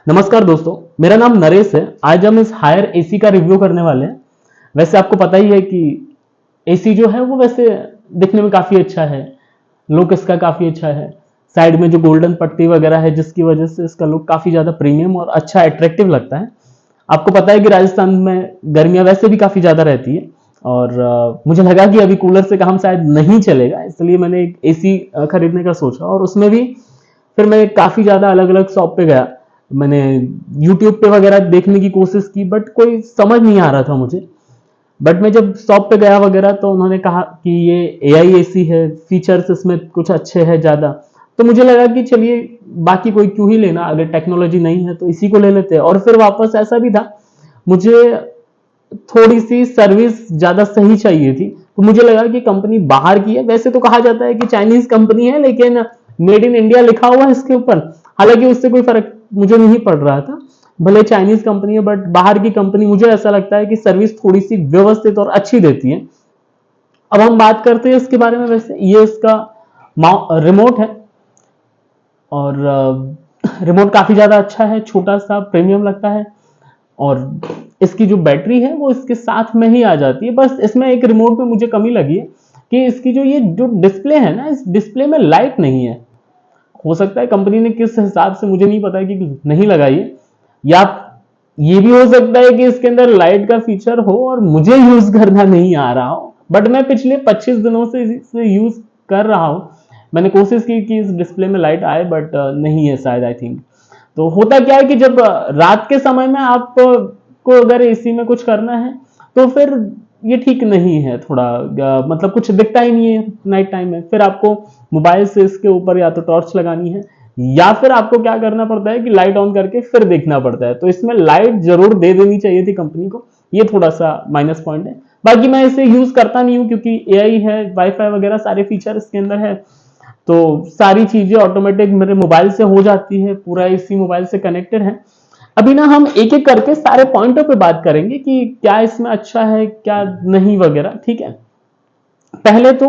नमस्कार दोस्तों, मेरा नाम नरेश है। आज हम इस हायर एसी का रिव्यू करने वाले हैं। वैसे आपको पता ही है कि एसी जो है वो वैसे दिखने में काफ़ी अच्छा है, लुक इसका काफ़ी अच्छा है। साइड में जो गोल्डन पट्टी वगैरह है जिसकी वजह से इसका लुक काफ़ी ज़्यादा प्रीमियम और अच्छा अट्रैक्टिव लगता है। आपको पता है कि राजस्थान में गर्मियाँ वैसे भी काफ़ी ज़्यादा रहती है और मुझे लगा कि अभी कूलर से काम शायद नहीं चलेगा, इसलिए मैंने एक एसी खरीदने का सोचा और उसमें भी फिर मैं काफ़ी ज़्यादा अलग अलग शॉप पे गया। मैंने यूट्यूब पे वगैरह देखने की कोशिश की बट कोई समझ नहीं आ रहा था मुझे। बट मैं जब शॉप पे गया वगैरह तो उन्होंने कहा कि ये एआई एसी है, फीचर्स इसमें कुछ अच्छे हैं ज़्यादा। तो मुझे लगा कि चलिए बाकी कोई क्यों ही लेना, अगर टेक्नोलॉजी नहीं है तो इसी को ले लेते हैं। और फिर वापस ऐसा भी था, मुझे थोड़ी सी सर्विस ज़्यादा सही चाहिए थी, तो मुझे लगा कि कंपनी बाहर की है। वैसे तो कहा जाता है कि चाइनीज कंपनी है लेकिन मेड इन इंडिया लिखा हुआ है इसके ऊपर। हालांकि उससे कोई फर्क मुझे नहीं पड़ रहा था, भले चाइनीज कंपनी है बट बाहर की कंपनी मुझे ऐसा लगता है कि सर्विस थोड़ी सी व्यवस्थित और अच्छी देती है। अब हम बात करते हैं इसके बारे में। वैसे ये इसका रिमोट है और रिमोट काफी ज्यादा अच्छा है, छोटा सा प्रीमियम लगता है। और इसकी जो बैटरी है वो इसके साथ में ही आ जाती है। बस इसमें एक रिमोट में मुझे कमी लगी है कि इसकी जो डिस्प्ले है ना, इस डिस्प्ले में लाइट नहीं है। हो सकता है कंपनी ने किस हिसाब से, मुझे नहीं पता है कि नहीं लगाई है, या ये भी हो सकता है कि इसके अंदर लाइट का फीचर हो और मुझे यूज करना नहीं आ रहा हो। बट मैं पिछले 25 दिनों से इसे यूज कर रहा हूं। मैंने कोशिश की कि इस डिस्प्ले में लाइट आए बट नहीं है शायद, आई थिंक। तो होता क्या है कि जब रात के समय में आपको अगर एसी में कुछ करना है तो फिर ये ठीक नहीं है थोड़ा, मतलब कुछ दिखता ही नहीं है नाइट टाइम में। फिर आपको मोबाइल से इसके ऊपर या तो टॉर्च लगानी है या फिर आपको क्या करना पड़ता है कि लाइट ऑन करके फिर देखना पड़ता है। तो इसमें लाइट जरूर दे देनी चाहिए थी कंपनी को, ये थोड़ा सा माइनस पॉइंट है। बाकी मैं इसे यूज करता नहीं हूँ क्योंकि एआई है, वाईफाई वगैरह सारे फीचर इसके अंदर है, तो सारी चीजें ऑटोमेटिक मेरे मोबाइल से हो जाती है, पूरा इसी मोबाइल से कनेक्टेड है। अभी ना हम एक एक करके सारे पॉइंटों पे बात करेंगे कि क्या इसमें अच्छा है क्या नहीं वगैरह, ठीक है। पहले तो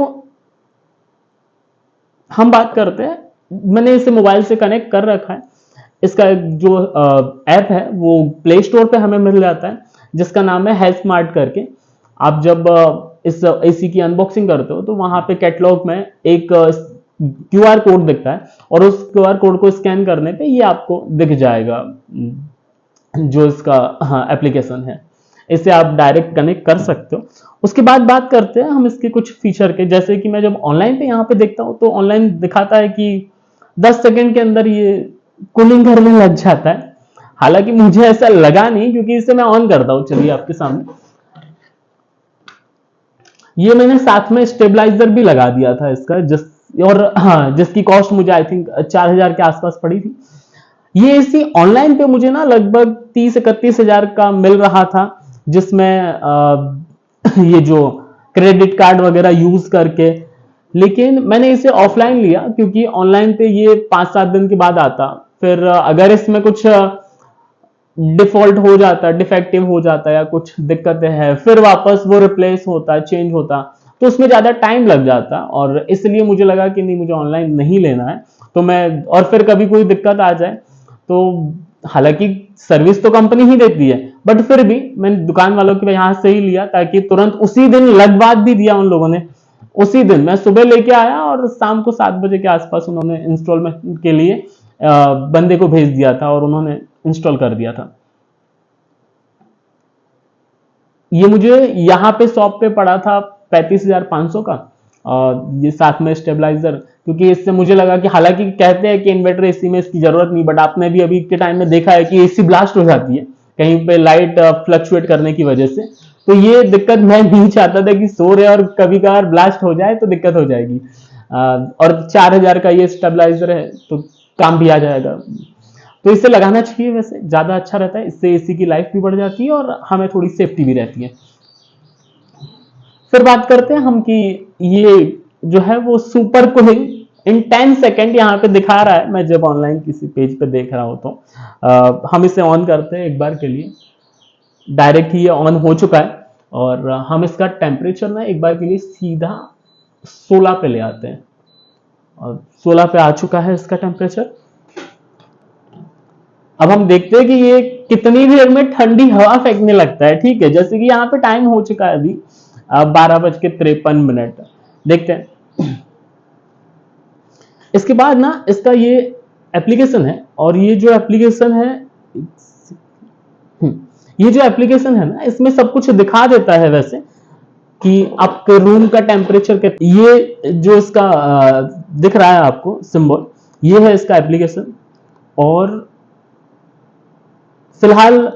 हम बात करते हैं, मैंने इसे मोबाइल से कनेक्ट कर रखा है। इसका जो ऐप है वो प्ले स्टोर पे हमें मिल जाता है, जिसका नाम है स्मार्ट करके। आप जब इस एसी की अनबॉक्सिंग करते हो तो वहां पे कैटलॉग में एक क्यूआर कोड दिखता है और उस क्यूआर कोड को स्कैन करने पे ये आपको दिख जाएगा, जो इसका हाँ एप्लीकेशन है। इसे आप डायरेक्ट कनेक्ट कर सकते हो। उसके बाद बात करते हैं हम इसके कुछ फीचर के, जैसे कि मैं जब ऑनलाइन पे यहाँ पे देखता हूँ तो ऑनलाइन दिखाता है कि 10 सेकंड के अंदर ये कूलिंग करने लग जाता है। हालांकि मुझे ऐसा लगा नहीं क्योंकि इसे मैं ऑन करता हूँ, चलिए आपके सामने। ये मैंने साथ में स्टेबलाइजर भी लगा दिया था इसका, और हाँ, जिसकी कॉस्ट मुझे आई थिंक 4000 के आसपास पड़ी थी। ये एसी ऑनलाइन पे मुझे ना लगभग 30-31 हजार का मिल रहा था, जिसमें ये जो क्रेडिट कार्ड वगैरह यूज करके। लेकिन मैंने इसे ऑफलाइन लिया क्योंकि ऑनलाइन पे ये 5-7 दिन के बाद आता। फिर अगर इसमें कुछ डिफॉल्ट हो जाता, डिफेक्टिव हो जाता या कुछ दिक्कतें हैं, फिर वापस वो रिप्लेस होता, चेंज होता, तो उसमें ज्यादा टाइम लग जाता। और इसलिए मुझे लगा कि नहीं, मुझे ऑनलाइन नहीं लेना है। तो मैं, और फिर कभी कोई दिक्कत आ जाए तो, हालांकि सर्विस तो कंपनी ही देती है बट फिर भी मैंने दुकान वालों के यहाँ से ही लिया, ताकि तुरंत उसी दिन लगवा भी दिया उन लोगों ने। उसी दिन मैं सुबह लेके आया और शाम को 7 बजे के आसपास उन्होंने इंस्टॉलमेंट के लिए बंदे को भेज दिया था और उन्होंने इंस्टॉल कर दिया था। ये मुझे यहाँ पे शॉप पे पड़ा था 35,500 का, ये साथ में स्टेबलाइजर। क्योंकि इससे मुझे लगा कि, हालांकि कहते हैं कि इन्वर्टर एसी में इसकी जरूरत नहीं, बट आपने भी अभी के टाइम में देखा है कि एसी ब्लास्ट हो जाती है कहीं पे लाइट फ्लक्चुएट करने की वजह से। तो ये दिक्कत मैं नहीं चाहता था कि सो रहे और कभी कभार ब्लास्ट हो जाए तो दिक्कत हो जाएगी। और 4000 का ये स्टेबलाइजर है तो काम भी आ जाएगा। तो इसे लगाना चाहिए, वैसे ज्यादा अच्छा रहता है, इससे एसी की लाइफ भी बढ़ जाती है और हमें थोड़ी सेफ्टी भी रहती है। फिर बात करते हैं हम कि ये जो है वो सुपर कूलिंग इन 10 सेकेंड यहाँ पे दिखा रहा है। मैं जब ऑनलाइन किसी पेज पे देख रहा हूँ तो हम इसे ऑन करते हैं एक बार के लिए, डायरेक्ट ही ये ऑन हो चुका है। और हम इसका टेम्परेचर ना एक बार के लिए सीधा 16 पे ले आते हैं और 16 पे आ चुका है इसका टेम्परेचर। अब हम देखते हैं कि ये कितनी देर में ठंडी हवा फेंकने लगता है। ठीक है, जैसे कि यहाँ पे टाइम हो चुका है अभी 12:53। देखते हैं। इसके बाद ना इसका ये एप्लीकेशन है, और ये जो एप्लीकेशन है, ये जो एप्लीकेशन है ना, इसमें सब कुछ दिखा देता है वैसे कि आपके रूम का टेम्परेचर के, ये जो इसका दिख रहा है आपको सिंबल, ये है इसका एप्लीकेशन। और फिलहाल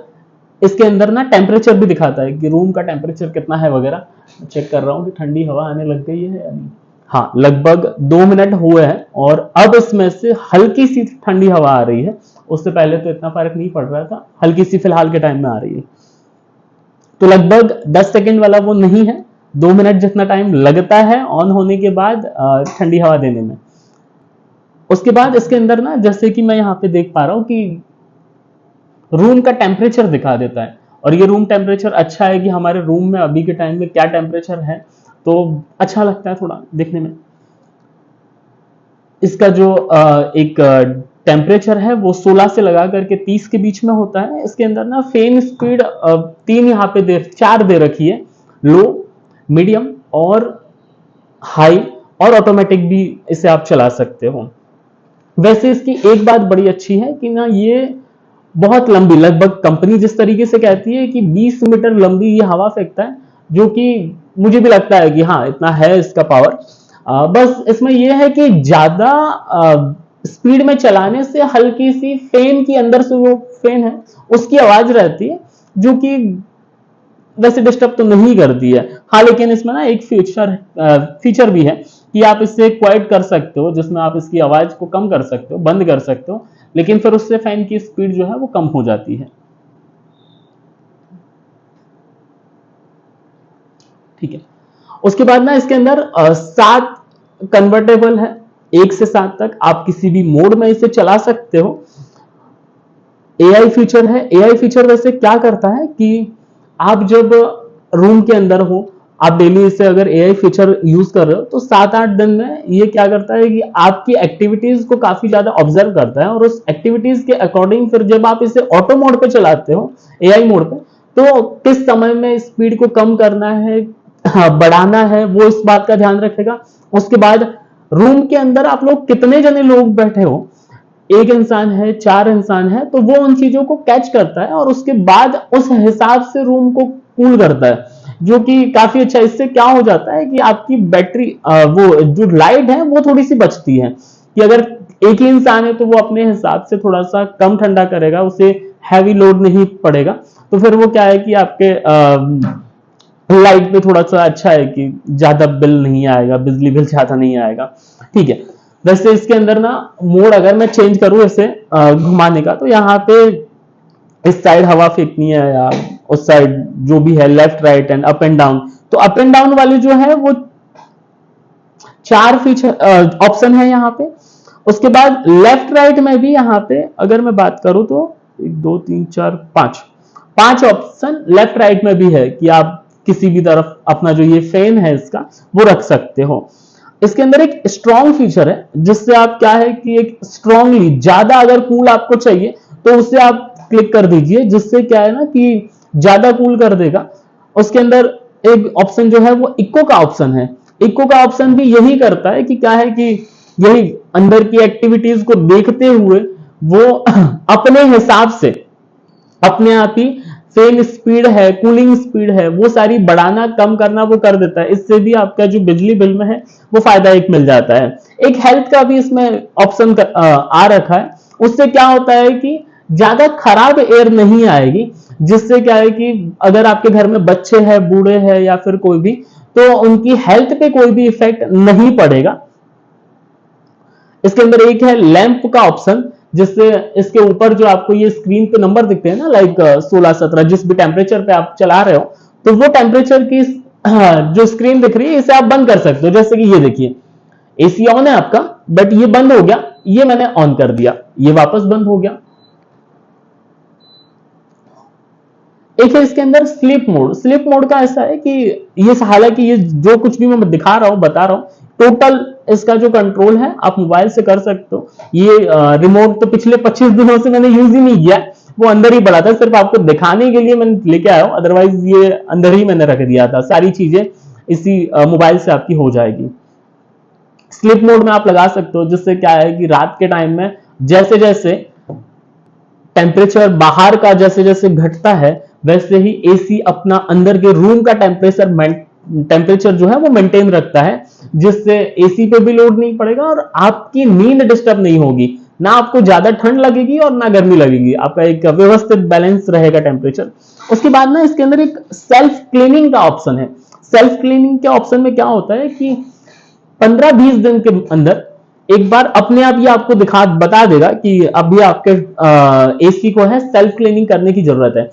इसके अंदर ना टेम्परेचर भी दिखाता है कि रूम का टेम्परेचर कितना है वगैरह। चेक कर रहा हूं कि ठंडी हवा आने लग गई है या नहीं। हाँ, लगभग 2 मिनट हुए हैं और अब इसमें से हल्की सी ठंडी हवा आ रही है। उससे पहले तो इतना फर्क नहीं पड़ रहा था, हल्की सी फिलहाल के टाइम में आ रही है। तो लगभग 10 सेकेंड वाला वो नहीं है, 2 मिनट जितना टाइम लगता है ऑन होने के बाद ठंडी हवा देने में। उसके बाद इसके अंदर ना, जैसे कि मैं यहाँ पे देख पा रहा हूँ कि रूम का टेम्परेचर दिखा देता है, और ये रूम टेम्परेचर अच्छा है कि हमारे रूम में अभी के टाइम में क्या टेम्परेचर है, तो अच्छा लगता है थोड़ा देखने में। इसका जो एक टेम्परेचर है वो 16 से लगा करके 30 के बीच में होता है। इसके अंदर ना फैन स्पीड 3 यहाँ पे 4 दे रखी है, लो, मीडियम और हाई, और ऑटोमेटिक भी इसे आप चला सकते हो। वैसे इसकी एक बात बड़ी अच्छी है कि ना ये बहुत लंबी, लगभग कंपनी जिस तरीके से कहती है कि 20 मीटर लंबी ये हवा फेंकता है, जो कि मुझे भी लगता है कि हाँ इतना है इसका पावर। बस इसमें यह है कि ज्यादा स्पीड में चलाने से हल्की सी फैन की अंदर से वो फैन है उसकी आवाज रहती है, जो कि वैसे डिस्टर्ब तो नहीं करती है। हाँ, लेकिन इसमें ना एक फीचर भी है कि आप इससे क्वाइट कर सकते हो, जिसमें आप इसकी आवाज को कम कर सकते हो, बंद कर सकते हो, लेकिन फिर उससे फैन की स्पीड जो है वो कम हो जाती है। ठीक है, उसके बाद ना इसके अंदर 7 कन्वर्टेबल है, 1 से 7 तक आप किसी भी मोड में इसे चला सकते हो। एआई फीचर है। एआई फीचर वैसे क्या करता है कि आप जब रूम के अंदर हो, आप डेली इसे अगर एआई फीचर यूज कर रहे हो, तो 7-8 दिन में ये क्या करता है कि आपकी एक्टिविटीज को काफी ज्यादा ऑब्जर्व करता है, और उस एक्टिविटीज के अकॉर्डिंग फिर जब आप इसे ऑटो मोड पे चलाते हो, एआई मोड पे, तो किस समय में स्पीड को कम करना है, बढ़ाना है, वो इस बात का ध्यान रखेगा। उसके बाद रूम के अंदर आप लोग कितने जने लोग बैठे हो, 1 इंसान है, 4 इंसान है, तो वो उन चीजों को कैच करता है और उसके बाद उस हिसाब से रूम को कूल करता है, जो कि काफी अच्छा। इससे क्या हो जाता है कि आपकी बैटरी वो जो लाइट है वो थोड़ी सी बचती है, कि अगर एक ही इंसान है तो वो अपने हिसाब से थोड़ा सा कम ठंडा करेगा, उसे हैवी लोड नहीं पड़ेगा, तो फिर वो क्या है कि आपके लाइट पे थोड़ा सा अच्छा है कि ज्यादा बिल नहीं आएगा, बिजली बिल ज्यादा नहीं आएगा। ठीक है, वैसे इसके अंदर ना मोड अगर मैं चेंज करूं इसे घुमाने का, तो यहाँ पे इस साइड हवा फेंकनी है या उस साइड जो भी है, left right and up and down, तो अप एंड डाउन वाले जो है वो 4 फीचर ऑप्शन है यहाँ पे। उसके बाद लेफ्ट राइट में भी यहाँ पे अगर मैं बात करूं तो 1 2 3 4 5 ऑप्शन लेफ्ट राइट में भी है कि आप किसी भी तरफ अपना जो ये फैन है इसका वो रख सकते हो। इसके अंदर एक स्ट्रॉन्ग फीचर है, जिससे आप क्या है कि एक स्ट्रॉन्गली ज्यादा अगर कूल आपको चाहिए तो उसे आप क्लिक कर दीजिए, जिससे क्या है ना कि ज्यादा कूल कर देगा। उसके अंदर एक ऑप्शन जो है वो इको का ऑप्शन है। इको का ऑप्शन भी यही करता है कि क्या है कि यही अंदर की एक्टिविटीज को देखते हुए वो अपने हिसाब से अपने आप ही फैन स्पीड है, कूलिंग स्पीड है, वो सारी बढ़ाना कम करना वो कर देता है। इससे भी आपका जो बिजली बिल में है वो फायदा एक मिल जाता है। एक हेल्थ का भी इसमें ऑप्शन आ रखा है। उससे क्या होता है कि ज्यादा खराब एयर नहीं आएगी, जिससे क्या है कि अगर आपके घर में बच्चे हैं, बूढ़े हैं या फिर कोई भी, तो उनकी हेल्थ पे कोई भी इफेक्ट नहीं पड़ेगा। इसके अंदर एक है लैंप का ऑप्शन, जिससे इसके ऊपर जो आपको ये स्क्रीन पे नंबर दिखते हैं ना, लाइक 16 17, जिस भी टेम्परेचर पे आप चला रहे हो, तो वो टेम्परेचर की जो स्क्रीन दिख रही है इसे आप बंद कर सकते हो। जैसे कि ये देखिए, एसी ऑन है आपका, बट ये बंद हो गया, ये मैंने ऑन कर दिया, ये वापस बंद हो गया। एक है इसके अंदर स्लीप मोड। स्लीप मोड का ऐसा है कि ये, हालांकि ये जो कुछ भी मैं दिखा रहा हूं, बता रहा हूं, टोटल इसका जो कंट्रोल है आप मोबाइल से कर सकते हो। ये रिमोट तो पिछले 25 दिनों से मैंने यूज ही नहीं किया, वो अंदर ही पड़ा था, सिर्फ आपको दिखाने के लिए मैंने लेके आया हूं, अदरवाइज ये अंदर ही मैंने रख दिया था। सारी चीजें इसी मोबाइल से आपकी हो जाएगी। स्लीप मोड में आप लगा सकते हो, जिससे क्या है कि रात के टाइम में जैसे जैसे टेम्परेचर बाहर का जैसे जैसे घटता है, वैसे ही एसी अपना अंदर के रूम का टेम्परेचर जो है वो मेंटेन रखता है, जिससे एसी पे भी लोड नहीं पड़ेगा और आपकी नींद डिस्टर्ब नहीं होगी, ना आपको ज्यादा ठंड लगेगी और ना गर्मी लगेगी, आपका एक व्यवस्थित बैलेंस रहेगा टेम्परेचर। उसके बाद ना इसके अंदर एक सेल्फ क्लीनिंग का ऑप्शन है। सेल्फ क्लीनिंग के ऑप्शन में क्या होता है कि 15-20 दिन के अंदर एक बार अपने आप ये आपको बता देगा कि अभी आपके एसी को है सेल्फ क्लीनिंग करने की जरूरत है।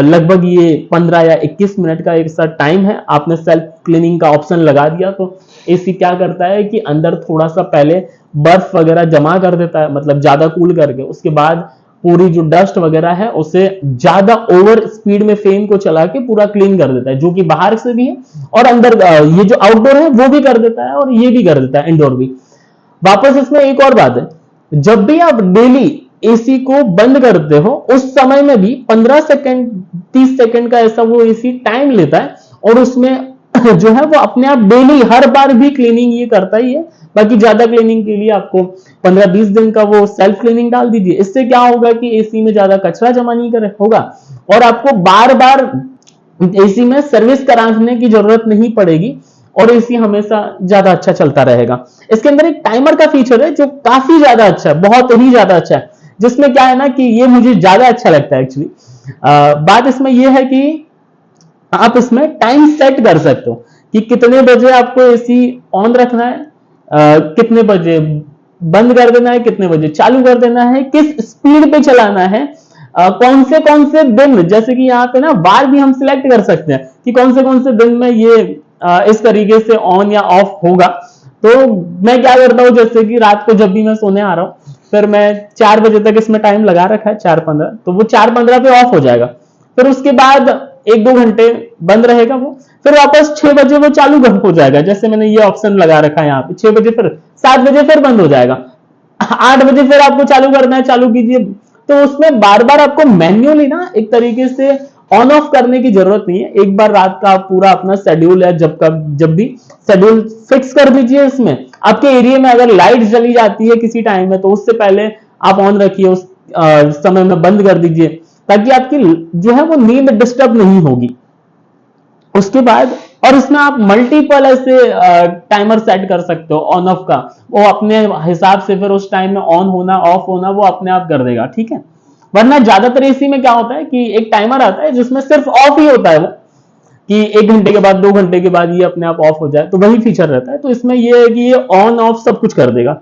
लगभग ये 15 या 21 मिनट का एक सा टाइम है, आपने सेल्फ क्लीनिंग का ऑप्शन लगा दिया तो एसी क्या करता है कि अंदर थोड़ा सा पहले बर्फ वगैरह जमा कर देता है, मतलब ज्यादा कूल करके, उसके बाद पूरी जो डस्ट वगैरह है उसे ज्यादा ओवर स्पीड में फैन को चला के पूरा क्लीन कर देता है, जो कि बाहर से भी है और अंदर ये जो आउटडोर है वो भी कर देता है और ये भी कर देता है इंडोर भी। वापस इसमें एक और बात है, जब भी आप डेली एसी को बंद करते हो उस समय में भी 15 सेकंड 30 सेकंड का ऐसा वो एसी टाइम लेता है और उसमें जो है वो अपने आप डेली हर बार भी क्लीनिंग ये करता ही है। बाकी ज्यादा क्लीनिंग के लिए आपको 15-20 दिन का वो सेल्फ क्लीनिंग डाल दीजिए। इससे क्या होगा कि एसी में ज्यादा कचरा जमा नहीं करे होगा और आपको बार बार एसी में सर्विस कराने की जरूरत नहीं पड़ेगी और एसी हमेशा ज्यादा अच्छा चलता रहेगा। इसके अंदर एक टाइमर का फीचर है जो काफी ज्यादा अच्छा है, बहुत ही ज्यादा अच्छा है, जिसमें क्या है ना कि ये मुझे ज्यादा अच्छा लगता है एक्चुअली। बात इसमें ये है कि आप इसमें टाइम सेट कर सकते हो कि कितने बजे आपको एसी ऑन रखना है, कितने बजे बंद कर देना है, कितने बजे चालू कर देना है, किस स्पीड पे चलाना है, कौन से दिन, जैसे कि यहाँ पे ना बार भी हम सिलेक्ट कर सकते हैं कि कौन से दिन में ये इस तरीके से ऑन या ऑफ होगा। तो मैं क्या करता हूँ, जैसे कि रात को जब भी मैं सोने आ रहा हूँ फिर मैं 4 बजे तक इसमें टाइम लगा रखा है, 4:15, तो वो 4:15 पे ऑफ हो जाएगा। फिर उसके बाद 1-2 घंटे बंद रहेगा वो, फिर वापस 6 बजे वो चालू हो जाएगा, जैसे मैंने ये ऑप्शन लगा रखा है यहाँ पे 6 बजे, फिर 7 बजे फिर बंद हो जाएगा, 8 बजे फिर आपको चालू करना है, चालू कीजिए। तो उसमें बार बार आपको मैन्युअली ना एक तरीके से ऑन ऑफ करने की जरूरत नहीं है। एक बार रात का पूरा अपना शेड्यूल है, जब भी शेड्यूल फिक्स कर दीजिए। इसमें आपके एरिया में अगर लाइट चली जाती है किसी टाइम में तो उससे पहले आप ऑन रखिए, उस समय में बंद कर दीजिए, ताकि आपकी जो है वो नींद डिस्टर्ब नहीं होगी। उसके बाद और इसमें आप मल्टीपल ऐसे टाइमर सेट कर सकते हो ऑन ऑफ का, वो अपने हिसाब से फिर उस टाइम में ऑन होना ऑफ होना वो अपने आप कर देगा, ठीक है। वरना ज्यादातर एसी में क्या होता है कि एक टाइमर आता है जिसमें सिर्फ ऑफ ही होता है वो, कि 1 घंटे के बाद 2 घंटे के बाद ये अपने आप ऑफ हो जाए, तो वही फीचर रहता है। तो इसमें ये है कि ये ऑन ऑफ सब कुछ कर देगा।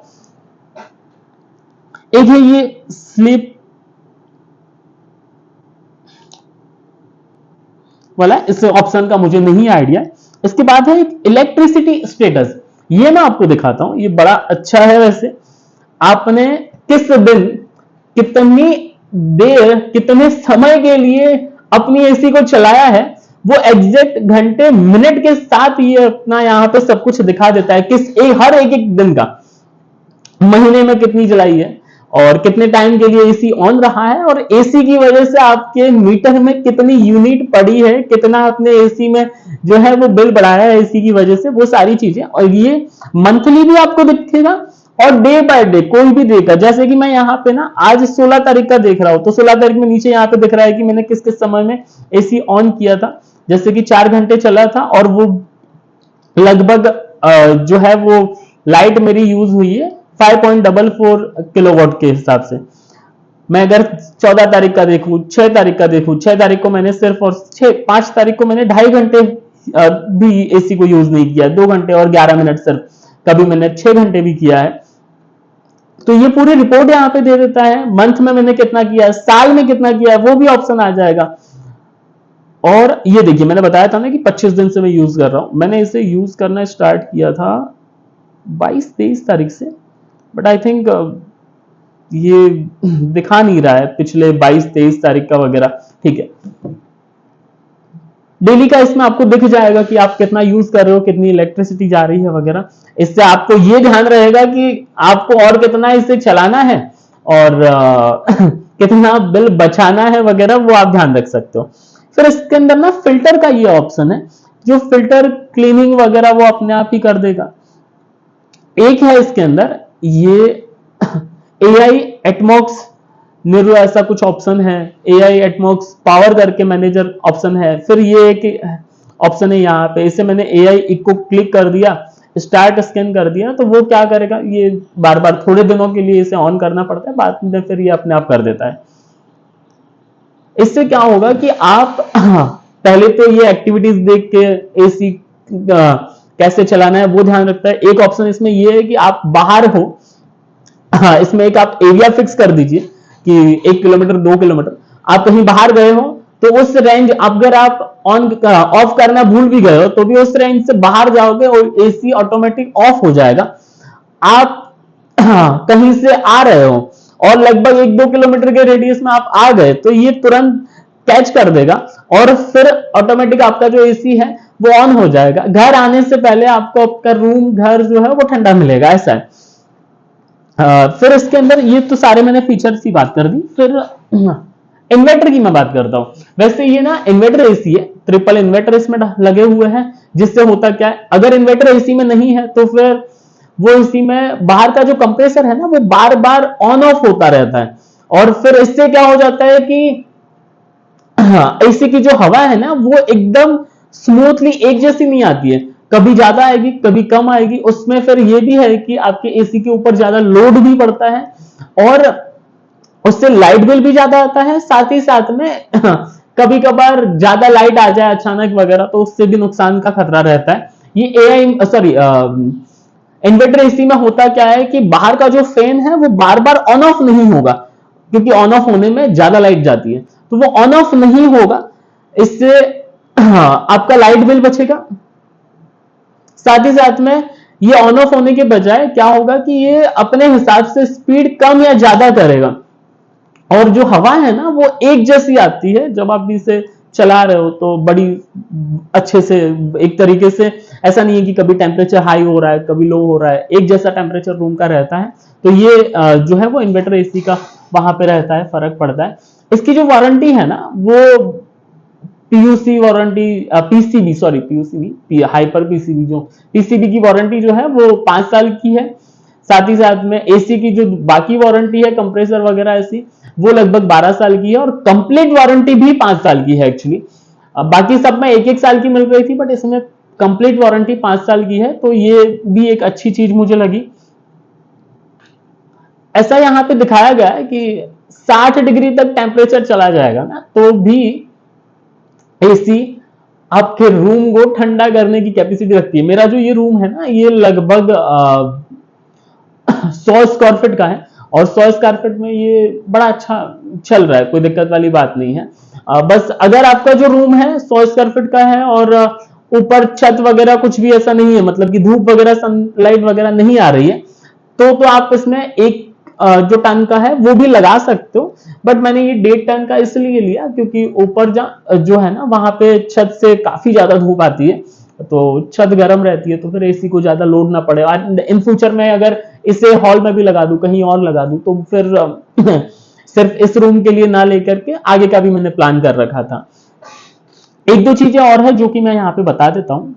एक है ये स्लीप वाला, इस ऑप्शन का मुझे नहीं आइडिया। इसके बाद है एक इलेक्ट्रिसिटी स्टेटस, ये मैं आपको दिखाता हूं, ये बड़ा अच्छा है। वैसे आपने किस दिन कितनी देर कितने समय के लिए अपनी एसी को चलाया है वो एग्जैक्ट घंटे मिनट के साथ ये अपना यहाँ पे सब कुछ दिखा देता है, हर एक दिन का, महीने में कितनी चलाई है और कितने टाइम के लिए एसी ऑन रहा है और एसी की वजह से आपके मीटर में कितनी यूनिट पड़ी है, कितना आपने एसी में जो है वो बिल बढ़ाया है एसी की वजह से, वो सारी चीजें। और ये मंथली भी आपको दिखेगा और डे बाय डे कोई भी डे का, जैसे कि मैं यहाँ पे ना आज 16 तारीख का देख रहा हूं तो 16 तारीख में नीचे यहाँ पे दिख रहा है कि मैंने किस किस समय में एसी ऑन किया था। जैसे कि 4 घंटे चला था और वो लगभग जो है वो लाइट मेरी यूज हुई है 5.44 किलोवाट के हिसाब से। मैं अगर 14 तारीख का देखूं, 6 तारीख का देखूं, 6 तारीख को मैंने सिर्फ और 5 तारीख को मैंने 2.5 घंटे भी एसी को यूज नहीं किया, 2 घंटे और 11 मिनट सिर्फ, कभी मैंने 6 घंटे भी किया है। तो ये पूरी रिपोर्ट यहाँ पे दे देता है, मंथ में मैंने कितना किया है, साल में कितना किया है, वो भी ऑप्शन आ जाएगा। और ये देखिए मैंने बताया था ना कि 25 दिन से मैं यूज कर रहा हूं, मैंने इसे यूज करना स्टार्ट किया था 22-23 तारीख से, बट आई थिंक ये दिखा नहीं रहा है पिछले 22-23 तारीख का वगैरह, ठीक है। डेली का इसमें आपको दिख जाएगा कि आप कितना यूज कर रहे हो, कितनी इलेक्ट्रिसिटी जा रही है वगैरह। इससे आपको ये ध्यान रहेगा कि आपको और कितना इसे चलाना है और कितना बिल बचाना है वगैरह, वो आप ध्यान रख सकते हो। फिर इसके अंदर ना फिल्टर का ये ऑप्शन है, जो फिल्टर क्लीनिंग वगैरह वो अपने आप ही कर देगा। एक है इसके अंदर ये AI एटमॉक्स नीरो ऐसा कुछ ऑप्शन है, AI एटमॉक्स पावर करके मैनेजर ऑप्शन है। फिर ये एक ऑप्शन है यहाँ पे, इसे मैंने AI को क्लिक कर दिया, स्टार्ट स्कैन कर दिया, तो वो क्या करेगा, ये बार बार थोड़े दिनों के लिए इसे ऑन करना पड़ता है, बाद में फिर ये अपने आप कर देता है। इससे क्या होगा कि आप पहले तो ये एक्टिविटीज देख के AC कैसे चलाना है वो ध्यान रखता है। एक ऑप्शन इसमें ये है कि आप बाहर हो, इसमें एक आप एरिया फिक्स कर दीजिए कि 1 किलोमीटर 2 किलोमीटर आप कहीं बाहर गए हो, तो उस रेंज अगर आप ऑन ऑफ करना भूल भी गए हो तो भी उस रेंज से बाहर जाओगे और AC ऑटोमेटिक ऑफ हो जाएगा। आप कहीं से आ रहे हो और लगभग 1-2 किलोमीटर के रेडियस में आप आ गए तो ये तुरंत कैच कर देगा और फिर ऑटोमेटिक आपका जो AC है वो ऑन हो जाएगा। घर आने से पहले आपको आपका रूम घर जो है वो ठंडा मिलेगा, ऐसा है। फिर इसके अंदर ये तो सारे मैंने फीचर्स की बात कर दी। फिर इन्वर्टर की मैं बात करता हूं। वैसे ये ना इन्वर्टर AC है, ट्रिपल इन्वर्टर इसमें लगे हुए हैं, जिससे होता क्या है, अगर इन्वर्टर AC में नहीं है तो फिर वो AC में बाहर का जो कंप्रेसर है ना वो बार बार ऑन ऑफ होता रहता है, और फिर इससे क्या हो जाता है कि AC की जो हवा है ना वो एकदम स्मूथली एक जैसी नहीं आती है, कभी ज्यादा आएगी कभी कम आएगी। उसमें फिर ये भी है कि आपके AC के ऊपर ज्यादा लोड भी पड़ता है और उससे लाइट बिल भी ज्यादा आता है। साथ ही साथ में कभी कभार ज्यादा लाइट आ जाए अचानक वगैरह तो उससे भी नुकसान का खतरा रहता है। ये इन्वर्टर AC में होता क्या है कि बाहर का जो फैन है वो बार बार ऑन ऑफ नहीं होगा, क्योंकि ऑन ऑफ होने में ज्यादा लाइट जाती है, तो वो ऑन ऑफ नहीं होगा। इससे आपका लाइट बिल बचेगा। साथ ही साथ में ये ऑन ऑफ होने के बजाय क्या होगा कि ये अपने हिसाब से स्पीड कम या ज्यादा करेगा, और जो हवा है ना वो एक जैसी आती है। जब आप इसे चला रहे हो तो बड़ी अच्छे से एक तरीके से, ऐसा नहीं है कि कभी टेम्परेचर हाई हो रहा है कभी लो हो रहा है, एक जैसा टेम्परेचर रूम का रहता है। तो ये जो है वो इन्वर्टर AC का वहां पे रहता है, फर्क पड़ता है। इसकी जो वारंटी है ना वो PUC warranty, PCB sorry PUC hyper PCB, जो PCB की वारंटी जो है वो 5 साल की है। साथ ही साथ में AC की जो बाकी वारंटी है कंप्रेसर वगैरह ऐसी, वो लगभग 12 साल की है, और कंप्लीट वारंटी भी 5 साल की है एक्चुअली। बाकी सब में 1-1 साल की मिल रही थी, बट इसमें कंप्लीट वारंटी 5 साल की है, तो ये भी एक अच्छी चीज मुझे लगी। ऐसा यहाँ पे दिखाया गया है कि 60 डिग्री तक टेम्परेचर चला जाएगा ना तो भी AC आपके रूम को ठंडा करने की कैपेसिटी रखती है। मेरा जो ये रूम है ना ये लगभग 100 स्क्वायर फीट का है, और 100 स्क्वायर फीट में ये बड़ा अच्छा चल रहा है, कोई दिक्कत वाली बात नहीं है। बस अगर आपका जो रूम है 100 स्क्वायर फीट का है और ऊपर छत वगैरह कुछ भी ऐसा नहीं है, मतलब कि धूप वगैरह सनलाइट वगैरह नहीं आ रही है, तो आप इसमें एक जो टन का है वो भी लगा सकते हो। बट मैंने ये 1.5 टन का इसलिए लिया क्योंकि ऊपर जो है ना वहां पे छत से काफी ज्यादा धूप आती है, तो छत गर्म रहती है, तो फिर AC को ज्यादा लोड ना पड़े। और इन फ्यूचर में अगर इसे हॉल में भी लगा दूं, कहीं और लगा दूं, तो फिर सिर्फ इस रूम के लिए ना लेकर के आगे का भी मैंने प्लान कर रखा था। 1-2 चीजें और है जो कि मैं यहाँ पे बता देता हूं।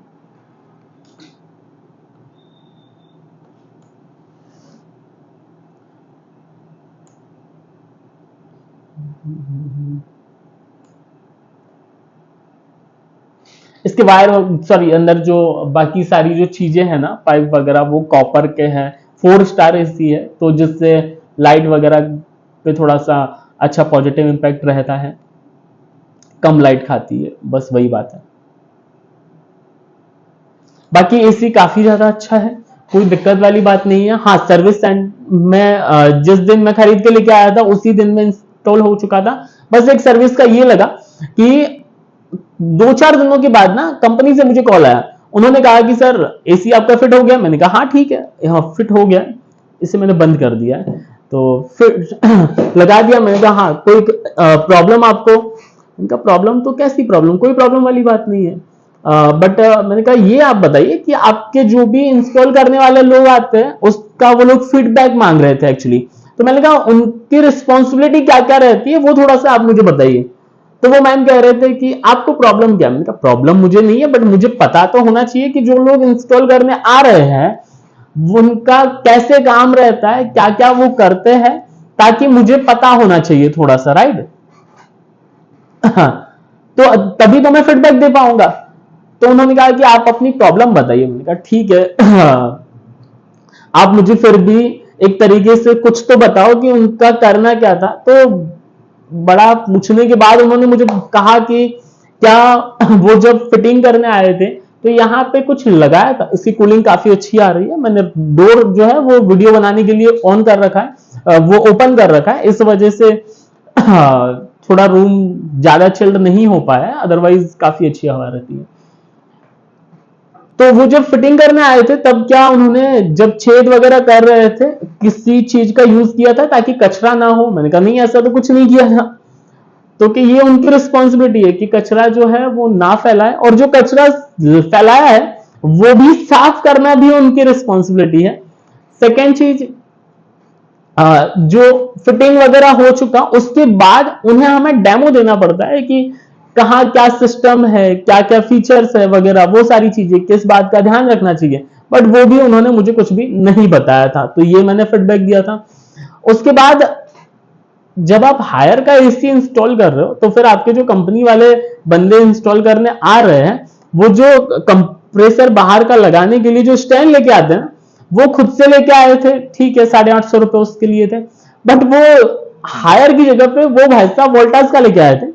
इसके वायर अंदर जो बाकी सारी जो चीजें हैं ना पाइप वगैरह वो कॉपर के हैं, 4 स्टार AC है, तो जिससे लाइट वगैरह पे थोड़ा सा अच्छा पॉजिटिव इंपैक्ट रहता है, कम लाइट खाती है, बस वही बात है। बाकी AC काफी ज्यादा अच्छा है, कोई दिक्कत वाली बात नहीं है। हाँ, सर्विस सेंटर में जिस दिन मैं खरीद के लेके आया था उसी दिन में इंस्टॉल हो चुका था। बस एक सर्विस का ये लगा कि 2-4 दिनों के बाद ना कंपनी से मुझे कॉल आया, उन्होंने कहा कि सर AC आपका फिट हो गया। मैंने कहा हाँ ठीक है, हाँ फिट हो गया, इसे मैंने बंद कर दिया है, तो फिर लगा दिया। मैंने कहा हाँ कोई प्रॉब्लम आपको इनका प्रॉब्लम तो कैसी प्रॉब्लम, कोई प्रॉब्लम वाली बात नहीं है। बट मैंने कहा ये आप बताइए कि आपके जो भी इंस्टॉल करने वाले लोग आते हैं उसका वो लोग फीडबैक मांग रहे थे एक्चुअली। तो मैंने कहा उनकी रिस्पॉन्सिबिलिटी क्या क्या रहती है वो थोड़ा सा आप मुझे बताइए। तो वो मैम कह रहे थे कि आपको प्रॉब्लम क्या है। मैंने कहा प्रॉब्लम मुझे नहीं है, बट मुझे पता तो होना चाहिए कि जो लोग इंस्टॉल करने आ रहे हैं उनका कैसे काम रहता है, क्या क्या वो करते हैं, ताकि मुझे पता होना चाहिए थोड़ा सा, राइट। तो तभी तो मैं फीडबैक दे पाऊंगा। तो उन्होंने कहा कि आप अपनी प्रॉब्लम बताइए। मैंने कहा ठीक है, आप मुझे फिर भी एक तरीके से कुछ तो बताओ कि उनका करना क्या था। तो बड़ा पूछने के बाद उन्होंने मुझे कहा कि क्या वो जब फिटिंग करने आए थे तो यहाँ पे कुछ लगाया था, इसकी कूलिंग काफी अच्छी आ रही है, मैंने डोर जो है वो वीडियो बनाने के लिए ऑन कर रखा है, वो ओपन कर रखा है, इस वजह से थोड़ा रूम ज्यादा चिल्ड नहीं हो पाया है, अदरवाइज काफी अच्छी हवा रहती है। तो वो जब फिटिंग करने आए थे तब क्या उन्होंने जब छेद वगैरह कर रहे थे किसी चीज का यूज किया था ताकि कचरा ना हो। मैंने कहा नहीं, ऐसा तो कुछ नहीं किया था। तो कि ये उनकी रिस्पॉन्सिबिलिटी है कि कचरा जो है वो ना फैलाए, और जो कचरा फैलाया है वो भी साफ करना भी उनकी रिस्पॉन्सिबिलिटी है। सेकेंड चीज, जो फिटिंग वगैरह हो चुका उसके बाद उन्हें हमें डेमो देना पड़ता है कि कहाँ क्या सिस्टम है, क्या क्या फीचर्स है वगैरह, वो सारी चीजें किस बात का ध्यान रखना चाहिए, बट वो भी उन्होंने मुझे कुछ भी नहीं बताया था। तो ये मैंने फीडबैक दिया था। उसके बाद जब आप हायर का एसी इंस्टॉल कर रहे हो तो फिर आपके जो कंपनी वाले बंदे इंस्टॉल करने आ रहे हैं वो जो कंप्रेसर बाहर का लगाने के लिए जो स्टैंड लेके आते हैं वो खुद से लेके आए थे, ठीक है, 850 रुपए उसके लिए थे, बट वो हायर की जगह पे वो भाई साहब वोल्टास का लेके आए थे।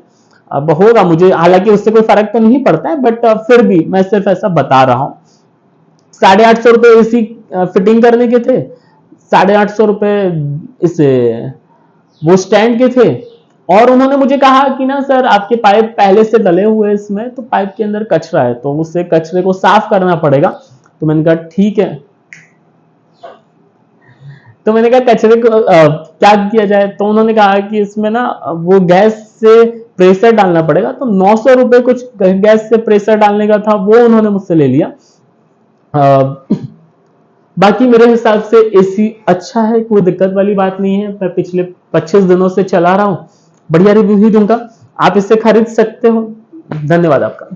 अब होगा, मुझे हालांकि उससे कोई फर्क तो नहीं पड़ता है, बट फिर भी मैं सिर्फ ऐसा बता रहा हूं। 850 रुपए एसी फिटिंग करने के थे, 850 रुपए इसे वो स्टैंड के थे। और उन्होंने मुझे कहा कि ना सर आपके पाइप पहले से डले हुए इसमें, तो पाइप के अंदर कचरा है तो उससे कचरे को साफ करना पड़ेगा। तो मैंने कहा ठीक है। तो मैंने कहा कचरे को क्या किया जाए। तो उन्होंने कहा कि इसमें ना वो गैस से प्रेशर डालना पड़ेगा। तो 900 रुपए कुछ गैस से प्रेशर डालने का था, वो उन्होंने मुझसे ले लिया। बाकी मेरे हिसाब से एसी अच्छा है, कोई दिक्कत वाली बात नहीं है। मैं पिछले 25 दिनों से चला रहा हूं, बढ़िया रिव्यू ही दूंगा। आप इसे खरीद सकते हो। धन्यवाद आपका।